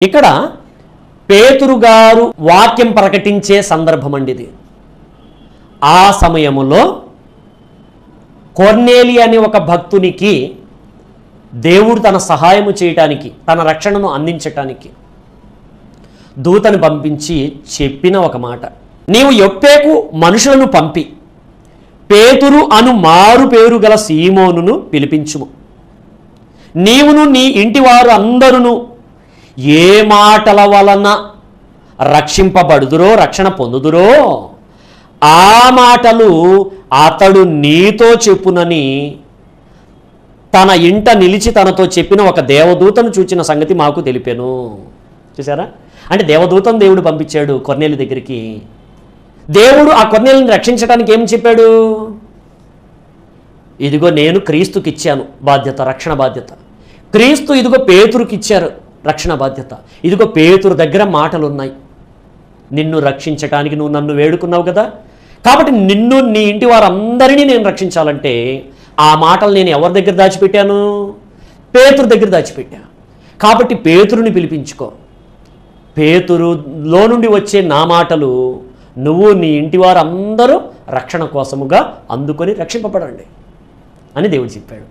ఇక్కడ పేతురు గారు వాక్యం ప్రకటించే సందర్భం అండి ఇది. ఆ సమయములో కొర్నేలి అనే ఒక భక్తునికి దేవుడు తన సహాయము చేయటానికి, తన రక్షణను అందించటానికి దూతను పంపించి చెప్పిన ఒక మాట, నీవు యొప్పేకు మనుషులను పంపి పేతురు అను మారు పేరు గల సీమోనును పిలిపించుము. నీవును నీ ఇంటి వారు అందరూ ఏ మాటల వలన రక్షింపబడుదురో, రక్షణ పొందుదురో ఆ మాటలు అతడు నీతో చెప్పునని తన ఇంట నిలిచి తనతో చెప్పిన ఒక దేవదూతను చూచిన సంగతి మాకు తెలిపాను. చూసారా? అంటే దేవదూతను దేవుడు పంపించాడు కొర్నేలి దగ్గరికి. దేవుడు ఆ కొర్నేలిని రక్షించడానికి ఏం చెప్పాడు? ఇదిగో నేను క్రీస్తుకి ఇచ్చాను బాధ్యత, రక్షణ బాధ్యత. క్రీస్తు ఇదిగో పేతురుకి ఇచ్చారు రక్షణ బాధ్యత. ఇదిగో పేతురు దగ్గర మాటలు ఉన్నాయి. నిన్ను రక్షించటానికి నువ్వు నన్ను వేడుకున్నావు కదా, కాబట్టి నిన్ను, నీ ఇంటి వారందరినీ నేను రక్షించాలంటే ఆ మాటలు నేను ఎవరి దగ్గర దాచిపెట్టాను? పేతురు దగ్గర దాచిపెట్టా. కాబట్టి పేతురుని పిలిపించుకో. పేతురులో నుండి వచ్చే నా మాటలు నువ్వు, నీ ఇంటి వారందరూ రక్షణ కోసముగా అందుకొని రక్షింపబడండి అని దేవుడు చెప్పాడు.